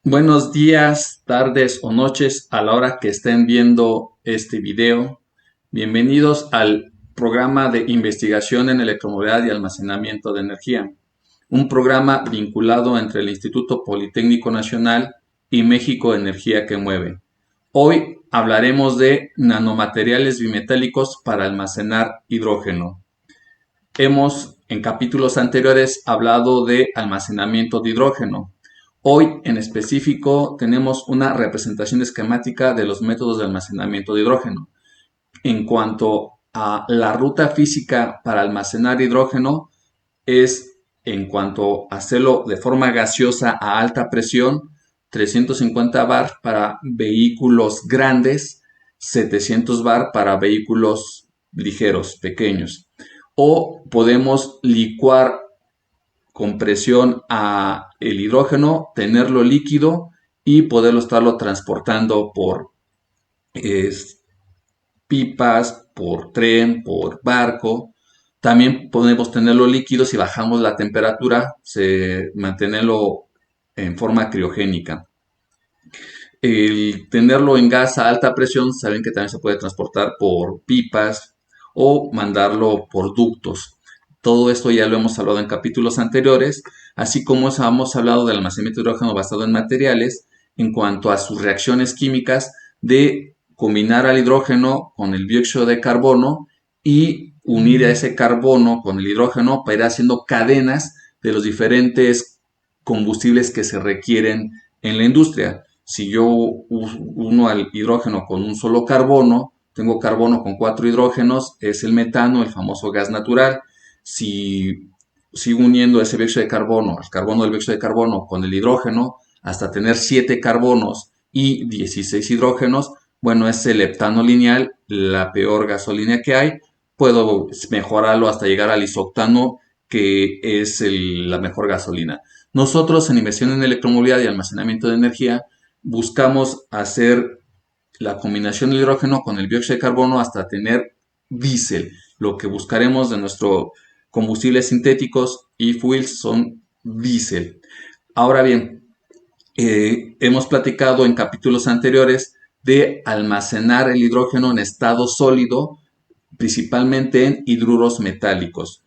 Buenos días, tardes o noches a la hora que estén viendo este video. Bienvenidos al programa de investigación en electromovilidad y almacenamiento de energía, un programa vinculado entre el Instituto Politécnico Nacional y México Energía que Mueve. Hoy hablaremos de nanomateriales bimetálicos para almacenar hidrógeno. Hemos en capítulos anteriores hablado de almacenamiento de hidrógeno. Hoy en específico tenemos una representación esquemática de los métodos de almacenamiento de hidrógeno. En cuanto a la ruta física para almacenar hidrógeno, es en cuanto a hacerlo de forma gaseosa a alta presión, 350 bar para vehículos grandes, 700 bar para vehículos ligeros, pequeños. O podemos licuar con presión a el hidrógeno, tenerlo líquido y poderlo estarlo transportando por pipas, por tren, por barco. También podemos tenerlo líquido si bajamos la temperatura, mantenerlo en forma criogénica. El tenerlo en gas a alta presión, saben que también se puede transportar por pipas o mandarlo por ductos. Todo esto ya lo hemos hablado en capítulos anteriores, así como hemos hablado del almacenamiento de hidrógeno basado en materiales en cuanto a sus reacciones químicas de combinar al hidrógeno con el dióxido de carbono y unir a ese carbono con el hidrógeno para ir haciendo cadenas de los diferentes combustibles que se requieren en la industria. Si yo uno al hidrógeno con un solo carbono, tengo carbono con 4 hidrógenos, es el metano, el famoso gas natural. Si sigo uniendo ese dióxido de carbono, el carbono del dióxido de carbono con el hidrógeno, hasta tener 7 carbonos y 16 hidrógenos, bueno, es el heptano lineal, la peor gasolina que hay. Puedo mejorarlo hasta llegar al isoctano, que es la mejor gasolina. Nosotros en inversión en electromovilidad y almacenamiento de energía buscamos hacer la combinación del hidrógeno con el dióxido de carbono hasta tener diésel. Lo que buscaremos de nuestros combustibles sintéticos y fuels son diésel. Ahora bien, hemos platicado en capítulos anteriores de almacenar el hidrógeno en estado sólido, principalmente en hidruros metálicos.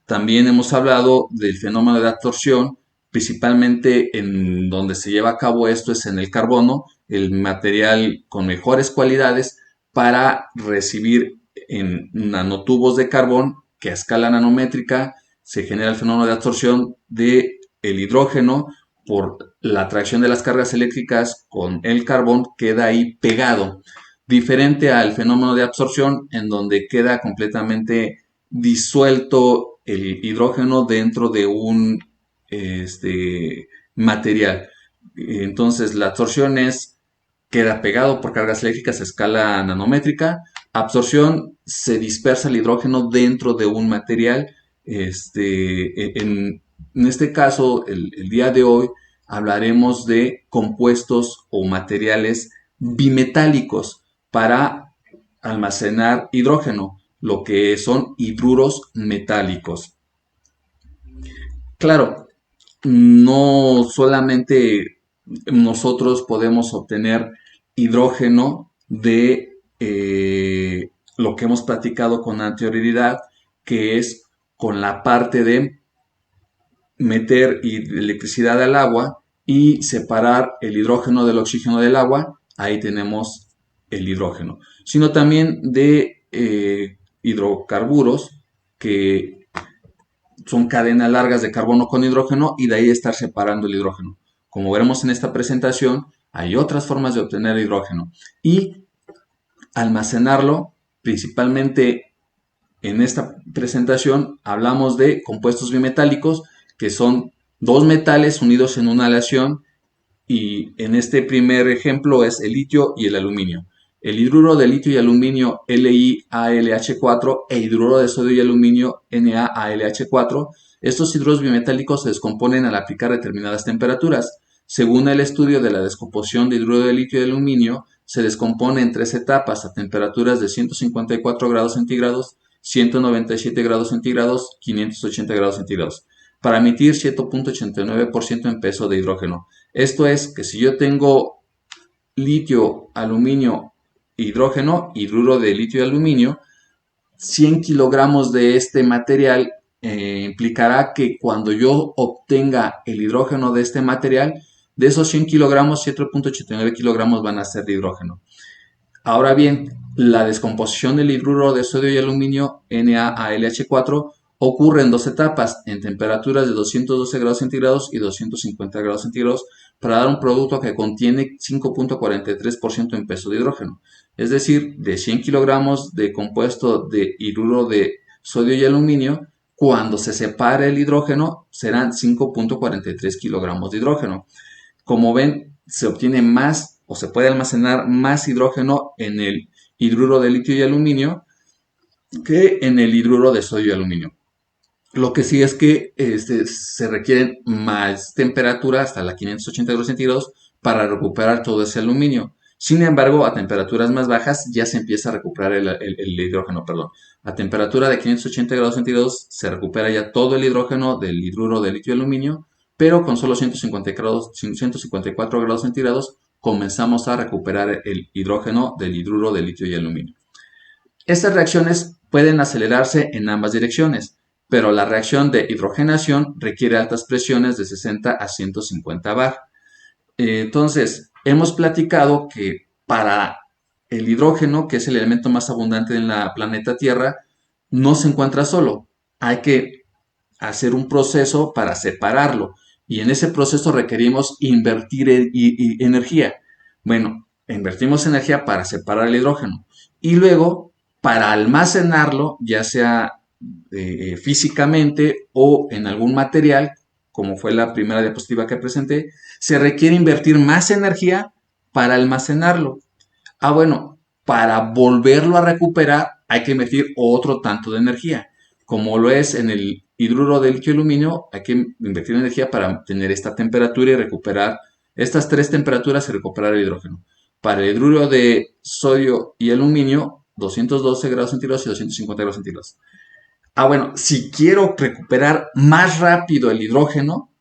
También hemos hablado del fenómeno de absorción, principalmente en donde se lleva a cabo esto es en el carbono, el material con mejores cualidades para recibir en nanotubos de carbón que a escala nanométrica se genera el fenómeno de absorción del hidrógeno por la atracción de las cargas eléctricas con el carbón, queda ahí pegado, diferente al fenómeno de absorción en donde queda completamente disuelto el hidrógeno dentro de un material. Entonces la absorción queda pegado por cargas eléctricas a escala nanométrica. Absorción, se dispersa el hidrógeno dentro de un material. En este caso, el día de hoy, hablaremos de compuestos o materiales bimetálicos para almacenar hidrógeno, lo que son hidruros metálicos. Claro, no solamente nosotros podemos obtener hidrógeno de lo que hemos platicado con anterioridad, que es con la parte de meter electricidad al agua y separar el hidrógeno del oxígeno del agua. Ahí tenemos el hidrógeno, sino también de hidrocarburos, que son cadenas largas de carbono con hidrógeno, y de ahí estar separando el hidrógeno. Como veremos en esta presentación, hay otras formas de obtener hidrógeno y almacenarlo. Principalmente en esta presentación hablamos de compuestos bimetálicos, que son dos metales unidos en una aleación, y en este primer ejemplo es el litio y el aluminio. El hidruro de litio y aluminio LiAlH4 e hidruro de sodio y aluminio NaAlH4. Estos hidruros bimetálicos se descomponen al aplicar determinadas temperaturas. Según el estudio de la descomposición de hidruro de litio y aluminio, se descompone en 3 etapas a temperaturas de 154 grados centígrados, 197 grados centígrados, 580 grados centígrados. para emitir 7.89% en peso de hidrógeno. Esto es que si yo tengo litio, aluminio, hidrógeno, hidruro de litio y aluminio, 100 kilogramos de este material implicará que cuando yo obtenga el hidrógeno de este material, de esos 100 kilogramos, 7.89 kilogramos van a ser de hidrógeno. Ahora bien, la descomposición del hidruro de sodio y aluminio NaAlH4 ocurre en dos etapas, en temperaturas de 212 grados centígrados y 250 grados centígrados, para dar un producto que contiene 5.43% en peso de hidrógeno. Es decir, de 100 kilogramos de compuesto de hidruro de sodio y aluminio, cuando se separe el hidrógeno, serán 5.43 kilogramos de hidrógeno. Como ven, se obtiene más o se puede almacenar más hidrógeno en el hidruro de litio y aluminio que en el hidruro de sodio y aluminio. Lo que sí es que se requieren más temperatura, hasta la 580 grados centígrados, para recuperar todo ese aluminio. Sin embargo, a temperaturas más bajas ya se empieza a recuperar el hidrógeno, perdón. A temperatura de 580 grados centígrados se recupera ya todo el hidrógeno del hidruro de litio y aluminio, pero con solo 154 grados centígrados comenzamos a recuperar el hidrógeno del hidruro de litio y aluminio. Estas reacciones pueden acelerarse en ambas direcciones, pero la reacción de hidrogenación requiere altas presiones de 60 a 150 bar. Entonces, hemos platicado que para el hidrógeno, que es el elemento más abundante en la planeta Tierra, no se encuentra solo. Hay que hacer un proceso para separarlo. Y en ese proceso requerimos invertir energía. Bueno, invertimos energía para separar el hidrógeno. Y luego, para almacenarlo, ya sea físicamente o en algún material, como fue la primera diapositiva que presenté, se requiere invertir más energía para almacenarlo. Bueno, para volverlo a recuperar hay que invertir otro tanto de energía. Como lo es en el hidruro de litio y aluminio, hay que invertir energía para tener esta temperatura y recuperar estas tres temperaturas y recuperar el hidrógeno. Para el hidruro de sodio y aluminio, 212 grados centígrados y 250 grados centígrados. Bueno, si quiero recuperar más rápido el hidrógeno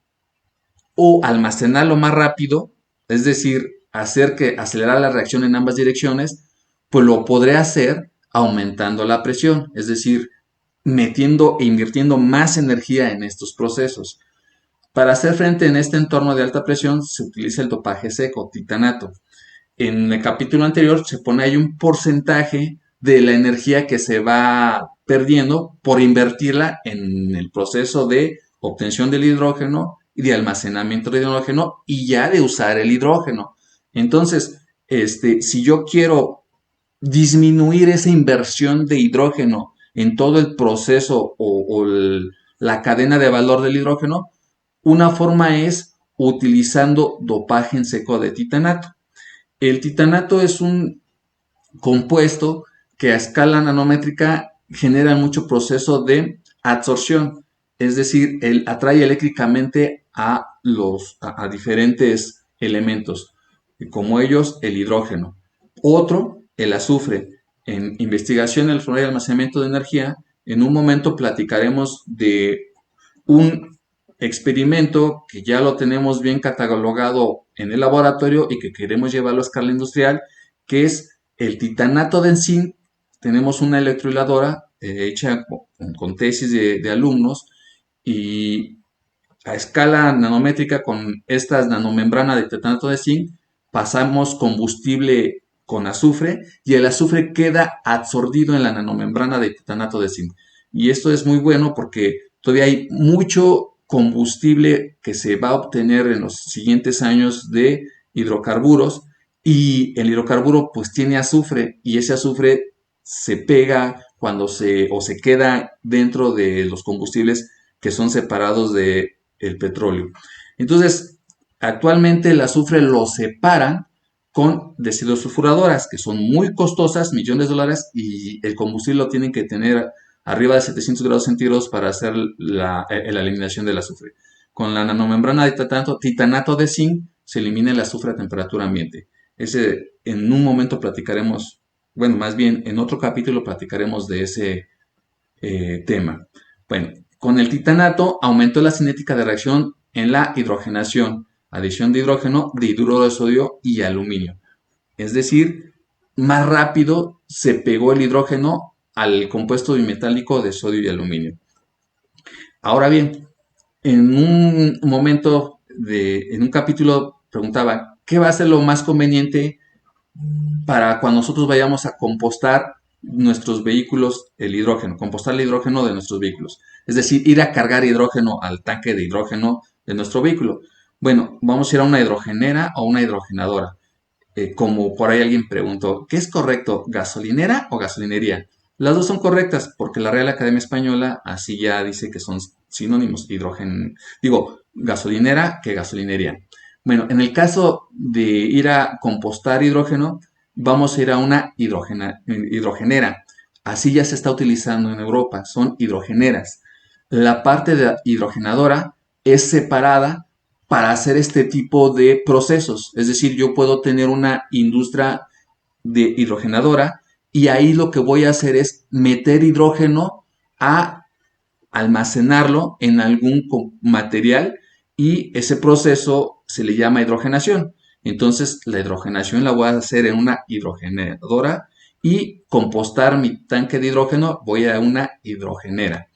o almacenarlo más rápido, es decir, acelerar la reacción en ambas direcciones, pues lo podré hacer aumentando la presión, es decir, metiendo e invirtiendo más energía en estos procesos. Para hacer frente en este entorno de alta presión se utiliza el dopaje seco, titanato. En el capítulo anterior se pone ahí un porcentaje de la energía que se va perdiendo por invertirla en el proceso de obtención del hidrógeno y de almacenamiento del hidrógeno y ya de usar el hidrógeno. Entonces, si yo quiero disminuir esa inversión de hidrógeno en todo el proceso la cadena de valor del hidrógeno, una forma es utilizando dopaje en seco de titanato. El titanato es un compuesto que a escala nanométrica genera mucho proceso de absorción, es decir, él atrae eléctricamente a diferentes elementos, como ellos el hidrógeno. Otro, el azufre. En investigación en el flujo de almacenamiento de energía, en un momento platicaremos de un experimento que ya lo tenemos bien catalogado en el laboratorio y que queremos llevarlo a escala industrial, que es el titanato de zinc. Tenemos una electrohiladora hecha con tesis de alumnos y a escala nanométrica con estas nanomembranas de titanato de zinc pasamos combustible con azufre y el azufre queda absorbido en la nanomembrana de titanato de zinc. Y esto es muy bueno porque todavía hay mucho combustible que se va a obtener en los siguientes años de hidrocarburos y el hidrocarburo pues tiene azufre y ese azufre se pega cuando se queda dentro de los combustibles que son separados del petróleo. Entonces, actualmente el azufre lo separan con desilosulfuradoras que son muy costosas, millones de dólares, y el combustible lo tienen que tener arriba de 700 grados centígrados para hacer la eliminación del azufre. Con la nanomembrana de titanato de zinc se elimina el azufre a temperatura ambiente. En un momento platicaremos, bueno, más bien en otro capítulo platicaremos de ese tema. Bueno, Con el titanato aumentó la cinética de reacción en la hidrogenación, adición de hidrógeno, de hidruro de sodio y aluminio. Es decir, más rápido se pegó el hidrógeno al compuesto bimetálico de sodio y aluminio. Ahora bien, en un momento en un capítulo preguntaba, ¿qué va a ser lo más conveniente para cuando nosotros vayamos a compostar nuestros vehículos, el hidrógeno, compostar el hidrógeno de nuestros vehículos? Es decir, ir a cargar hidrógeno al tanque de hidrógeno de nuestro vehículo. Bueno, vamos a ir a una hidrogenera o una hidrogenadora. Como por ahí alguien preguntó, ¿qué es correcto, gasolinera o gasolinería? Las dos son correctas porque la Real Academia Española así ya dice que son sinónimos, gasolinera que gasolinería. Bueno, en el caso de ir a compostar hidrógeno, vamos a ir a una hidrogenera. Así ya se está utilizando en Europa, son hidrogeneras. La parte de hidrogenadora es separada para hacer este tipo de procesos. Es decir, yo puedo tener una industria de hidrogenadora y ahí lo que voy a hacer es meter hidrógeno a almacenarlo en algún material y ese proceso se le llama hidrogenación. Entonces la hidrogenación la voy a hacer en una hidrogenadora y compostar mi tanque de hidrógeno voy a una hidrogenera.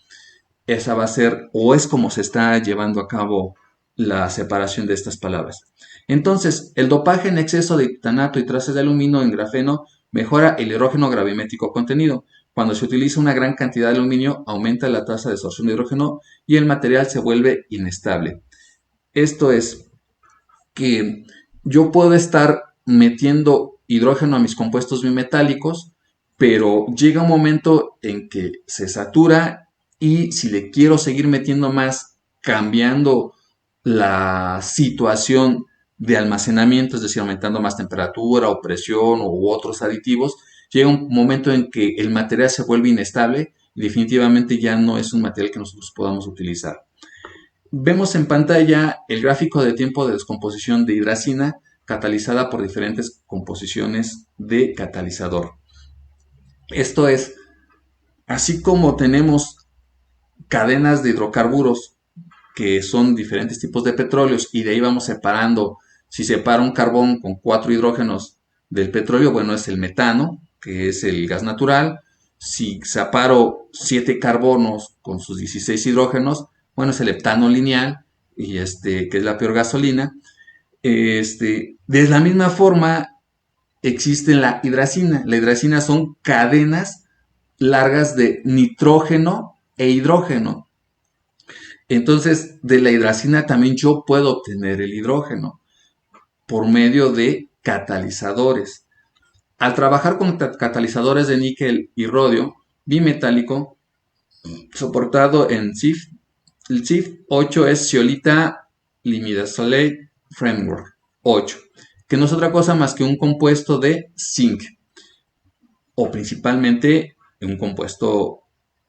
Esa va a ser, o es como se está llevando a cabo la separación de estas palabras. Entonces, el dopaje en exceso de titanato y trazas de aluminio en grafeno mejora el hidrógeno gravimétrico contenido. Cuando se utiliza una gran cantidad de aluminio, aumenta la tasa de absorción de hidrógeno y el material se vuelve inestable. Esto es que yo puedo estar metiendo hidrógeno a mis compuestos bimetálicos, pero llega un momento en que se satura y si le quiero seguir metiendo más, cambiando la situación de almacenamiento, es decir, aumentando más temperatura o presión u otros aditivos, llega un momento en que el material se vuelve inestable y definitivamente ya no es un material que nosotros podamos utilizar. Vemos en pantalla el gráfico de tiempo de descomposición de hidracina catalizada por diferentes composiciones de catalizador. Esto es, así como tenemos cadenas de hidrocarburos que son diferentes tipos de petróleos y de ahí vamos separando, si separa un carbón con 4 hidrógenos del petróleo, bueno, es el metano, que es el gas natural. Si separo 7 carbonos con sus 16 hidrógenos, bueno, es el heptano lineal, y que es la peor gasolina. De la misma forma, existe la hidracina. La hidracina son cadenas largas de nitrógeno e hidrógeno. Entonces, de la hidracina también yo puedo obtener el hidrógeno por medio de catalizadores. Al trabajar con catalizadores de níquel y rodio bimetálico, soportado en CIF, el CIF 8 es Zeolita Limidazollate Framework 8, que no es otra cosa más que un compuesto de zinc, o principalmente un compuesto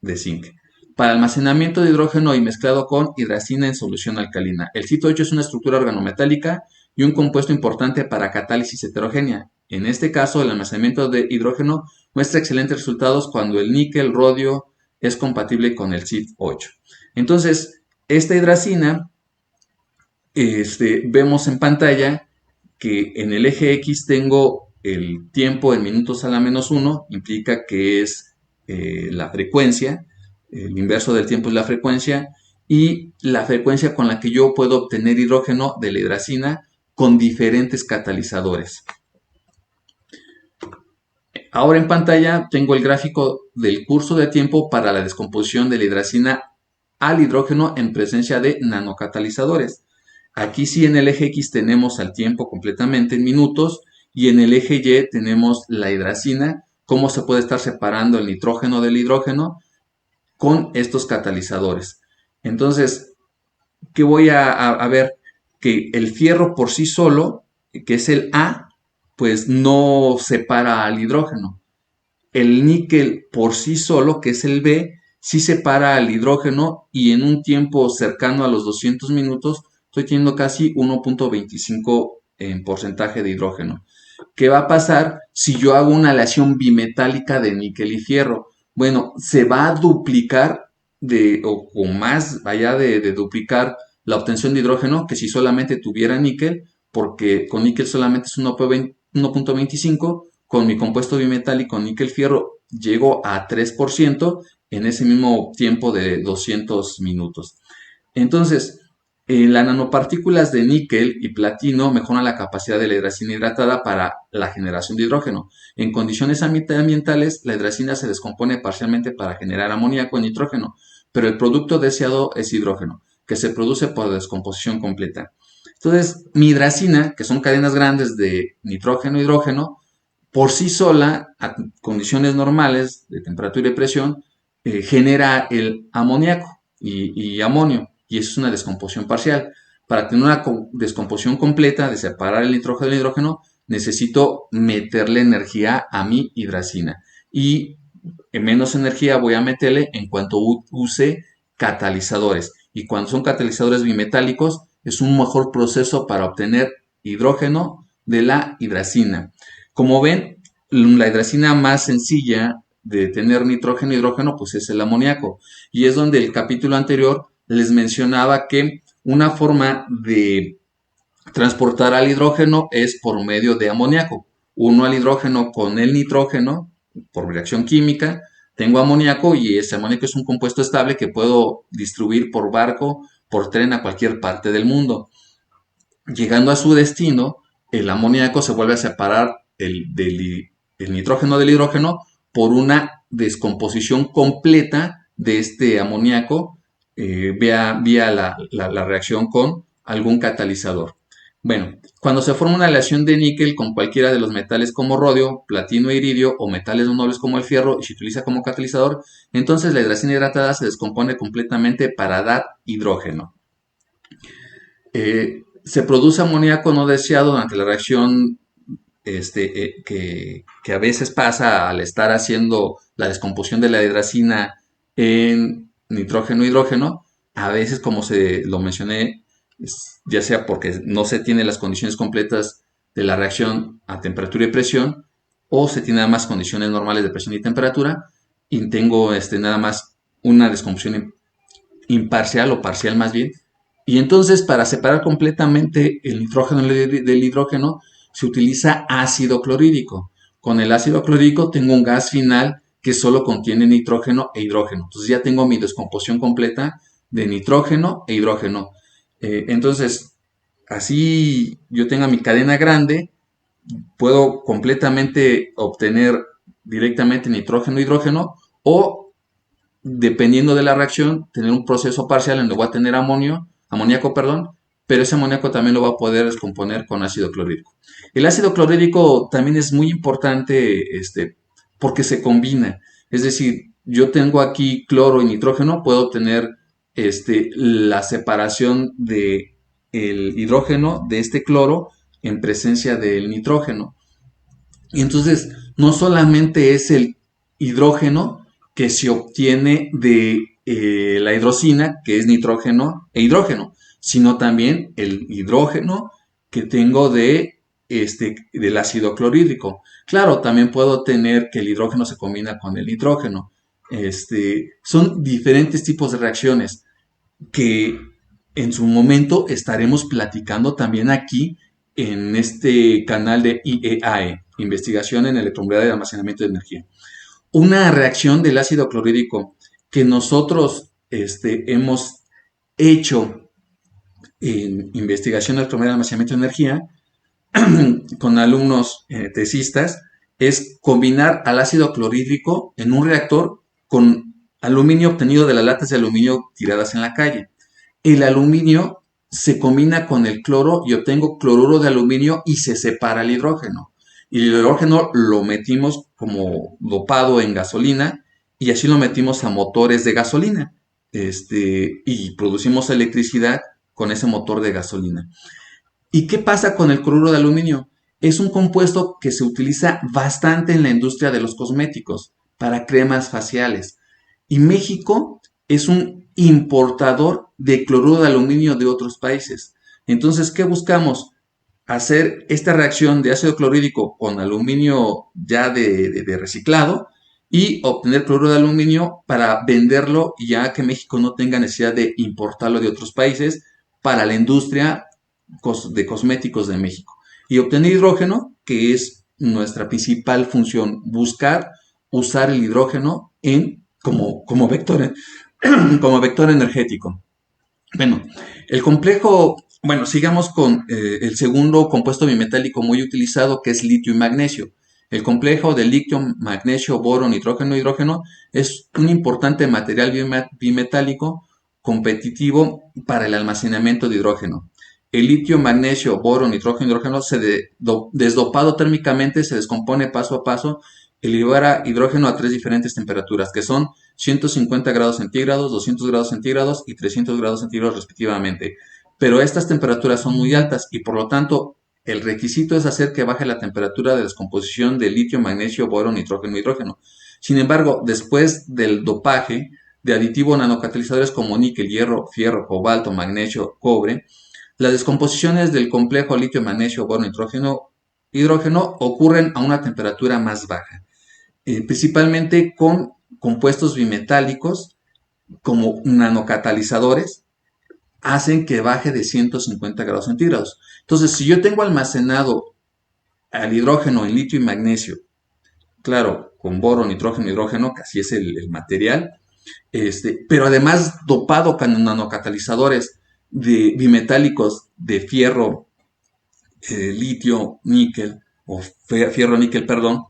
de zinc, para almacenamiento de hidrógeno y mezclado con hidracina en solución alcalina. El CIF 8 es una estructura organometálica y un compuesto importante para catálisis heterogénea. En este caso, el almacenamiento de hidrógeno muestra excelentes resultados cuando el níquel rodio es compatible con el CIF 8. Entonces, esta hidracina, vemos en pantalla que en el eje X tengo el tiempo en minutos a la menos 1, implica que es la frecuencia, el inverso del tiempo es la frecuencia, y la frecuencia con la que yo puedo obtener hidrógeno de la hidracina con diferentes catalizadores. Ahora en pantalla tengo el gráfico del curso de tiempo para la descomposición de la hidracina al hidrógeno en presencia de nanocatalizadores. Aquí sí en el eje X tenemos al tiempo completamente en minutos y en el eje Y tenemos la hidracina, cómo se puede estar separando el nitrógeno del hidrógeno con estos catalizadores. Entonces, ¿qué voy a ver? Que el fierro por sí solo, que es el A, pues no separa al hidrógeno. El níquel por sí solo, que es el B, sí separa al hidrógeno y en un tiempo cercano a los 200 minutos estoy teniendo casi 1.25 en porcentaje de hidrógeno. ¿Qué va a pasar si yo hago una aleación bimetálica de níquel y fierro? Bueno, se va a duplicar o con más allá de duplicar la obtención de hidrógeno que si solamente tuviera níquel, porque con níquel solamente es 1.25, con mi compuesto bimetálico níquel fierro llego a 3% en ese mismo tiempo de 200 minutos. Entonces, las nanopartículas de níquel y platino mejoran la capacidad de la hidracina hidratada para la generación de hidrógeno. En condiciones ambientales, la hidracina se descompone parcialmente para generar amoníaco y nitrógeno, pero el producto deseado es hidrógeno, que se produce por descomposición completa. Entonces, mi hidracina, que son cadenas grandes de nitrógeno e hidrógeno, por sí sola, a condiciones normales de temperatura y presión, genera el amoníaco y amonio, y eso es una descomposición parcial. Para tener una descomposición completa de separar el nitrógeno del hidrógeno, necesito meterle energía a mi hidracina. Y en menos energía voy a meterle en cuanto use catalizadores. Y cuando son catalizadores bimetálicos, es un mejor proceso para obtener hidrógeno de la hidracina. Como ven, la hidracina más sencilla de tener nitrógeno e hidrógeno, pues es el amoníaco. Y es donde el capítulo anterior les mencionaba que una forma de transportar al hidrógeno es por medio de amoníaco. Uno al hidrógeno con el nitrógeno, por reacción química, tengo amoníaco y ese amoníaco es un compuesto estable que puedo distribuir por barco, por tren a cualquier parte del mundo. Llegando a su destino, el amoníaco se vuelve a separar el nitrógeno del hidrógeno por una descomposición completa de este amoníaco vía la reacción con algún catalizador. Bueno, cuando se forma una aleación de níquel con cualquiera de los metales como rodio, platino e iridio o metales no nobles como el fierro y se utiliza como catalizador, entonces la hidracina hidratada se descompone completamente para dar hidrógeno. Se produce amoníaco no deseado durante la reacción que a veces pasa al estar haciendo la descomposición de la hidracina en nitrógeno e hidrógeno. A veces, como se lo mencioné, ya sea porque no se tienen las condiciones completas de la reacción a temperatura y presión, o se tienen nada más condiciones normales de presión y temperatura, y tengo nada más una descomposición imparcial o parcial más bien. Y entonces, para separar completamente el nitrógeno del hidrógeno, se utiliza ácido clorhídrico. Con el ácido clorhídrico tengo un gas final que solo contiene nitrógeno e hidrógeno. Entonces ya tengo mi descomposición completa de nitrógeno e hidrógeno. Entonces, así yo tenga mi cadena grande, puedo completamente obtener directamente nitrógeno e hidrógeno, o dependiendo de la reacción, tener un proceso parcial en donde voy a tener amoníaco, pero ese amoníaco también lo va a poder descomponer con ácido clorhídrico. El ácido clorhídrico también es muy importante porque se combina. Es decir, yo tengo aquí cloro y nitrógeno, puedo obtener la separación de el hidrógeno de este cloro en presencia del nitrógeno. Y entonces, no solamente es el hidrógeno que se obtiene de la hidrocina, que es nitrógeno e hidrógeno, sino también el hidrógeno que tengo del ácido clorhídrico. Claro, también puedo tener que el hidrógeno se combina con el nitrógeno. Son diferentes tipos de reacciones que en su momento estaremos platicando también aquí en este canal de IEAE, Investigación en Electromovilidad y Almacenamiento de Energía. Una reacción del ácido clorhídrico que nosotros hemos hecho en investigación en electromovilidad y almacenamiento de energía con alumnos tesistas es combinar al ácido clorhídrico en un reactor con aluminio obtenido de las latas de aluminio tiradas en la calle. El aluminio se combina con el cloro y obtengo cloruro de aluminio y se separa el hidrógeno. Y el hidrógeno lo metimos como dopado en gasolina y así lo metimos a motores de gasolina. Y producimos electricidad con ese motor de gasolina. ¿Y qué pasa con el cloruro de aluminio? Es un compuesto que se utiliza bastante en la industria de los cosméticos para cremas faciales. Y México es un importador de cloruro de aluminio de otros países. Entonces, ¿qué buscamos? Hacer esta reacción de ácido clorhídrico con aluminio ya de reciclado y obtener cloruro de aluminio para venderlo, ya que México no tenga necesidad de importarlo de otros países para la industria de cosméticos de México. Y obtener hidrógeno, que es nuestra principal función, buscar usar el hidrógeno como vector, como vector energético. Bueno, el complejo, bueno, sigamos con el segundo compuesto bimetálico muy utilizado, que es litio y magnesio. El complejo de litio, magnesio, boro, nitrógeno, hidrógeno es un importante material bimetálico competitivo para el almacenamiento de hidrógeno. El litio, magnesio, boro, nitrógeno, hidrógeno desdopado térmicamente se descompone paso a paso y libera hidrógeno a tres diferentes temperaturas, que son 150 grados centígrados, 200 grados centígrados y 300 grados centígrados respectivamente. Pero estas temperaturas son muy altas y por lo tanto el requisito es hacer que baje la temperatura de descomposición de litio, magnesio, boro, nitrógeno, hidrógeno. Sin embargo, después del dopaje de aditivos nanocatalizadores como níquel, hierro, fierro, cobalto, magnesio, cobre, las descomposiciones del complejo litio, magnesio, boro, nitrógeno, hidrógeno ocurren a una temperatura más baja, principalmente con compuestos bimetálicos como nanocatalizadores, hacen que baje de 150 grados centígrados. Entonces, si yo tengo almacenado al hidrógeno en litio y magnesio, claro, con boro, nitrógeno, hidrógeno, que así es el material, pero además dopado con nanocatalizadores bimetálicos de fierro, litio, níquel, o fierro, níquel, perdón,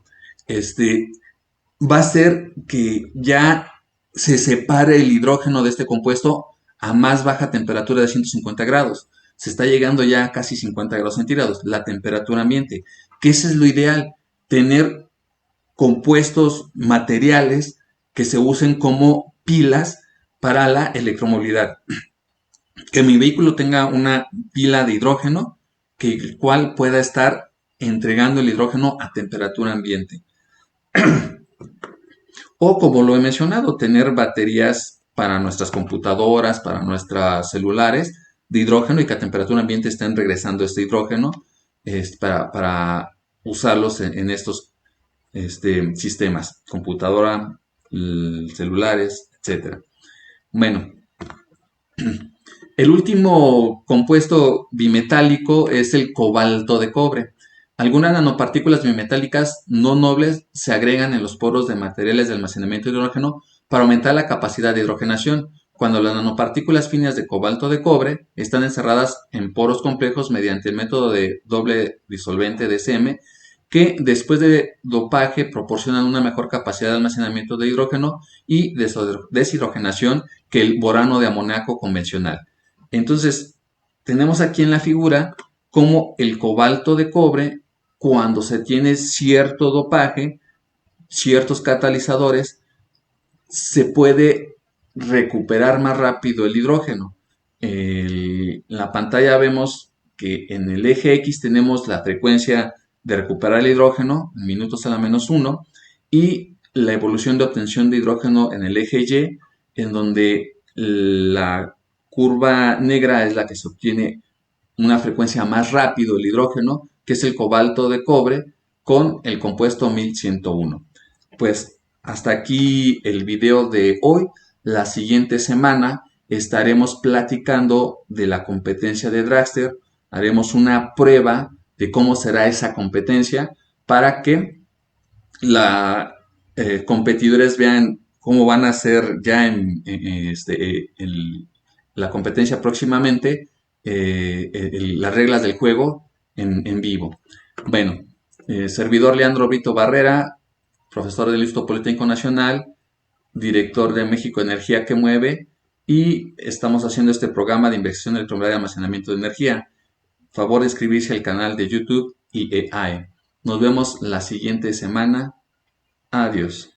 va a ser que ya se separe el hidrógeno de este compuesto a más baja temperatura de 150 grados. Se está llegando ya a casi 50 grados centígrados, la temperatura ambiente. Que eso es lo ideal, tener compuestos materiales que se usen como pilas para la electromovilidad. Que mi vehículo tenga una pila de hidrógeno, que el cual pueda estar entregando el hidrógeno a temperatura ambiente. O como lo he mencionado, tener baterías para nuestras computadoras, para nuestros celulares de hidrógeno y que a temperatura ambiente estén regresando este hidrógeno para usarlos en estos sistemas, computadora, celulares, etcétera. Bueno, el último compuesto bimetálico es el cobalto de cobre. Algunas nanopartículas bimetálicas no nobles se agregan en los poros de materiales de almacenamiento de hidrógeno para aumentar la capacidad de hidrogenación. Cuando las nanopartículas finas de cobalto de cobre están encerradas en poros complejos mediante el método de doble disolvente DCM, que después de dopaje proporcionan una mejor capacidad de almacenamiento de hidrógeno y deshidrogenación que el borano de amoníaco convencional. Entonces, tenemos aquí en la figura cómo el cobalto de cobre, cuando se tiene cierto dopaje, ciertos catalizadores, se puede recuperar más rápido el hidrógeno. En la pantalla vemos que en el eje X tenemos la frecuencia de recuperar el hidrógeno en minutos a la menos 1 y la evolución de obtención de hidrógeno en el eje Y, en donde la curva negra es la que se obtiene una frecuencia más rápido el hidrógeno, que es el cobalto de cobre con el compuesto 1101. Pues hasta aquí el video de hoy. La siguiente semana estaremos platicando de la competencia de Dragster. Haremos una prueba de cómo será esa competencia para que los competidores vean cómo van a ser ya en la competencia próximamente, las reglas del juego en vivo. Bueno, servidor Leandro Brito Barrera, profesor del Instituto Politécnico Nacional, director de México Energía que Mueve, y estamos haciendo este programa de investigación electromolecular y almacenamiento de energía. Favor de inscribirse al canal de YouTube y EAE. Nos vemos la siguiente semana. Adiós.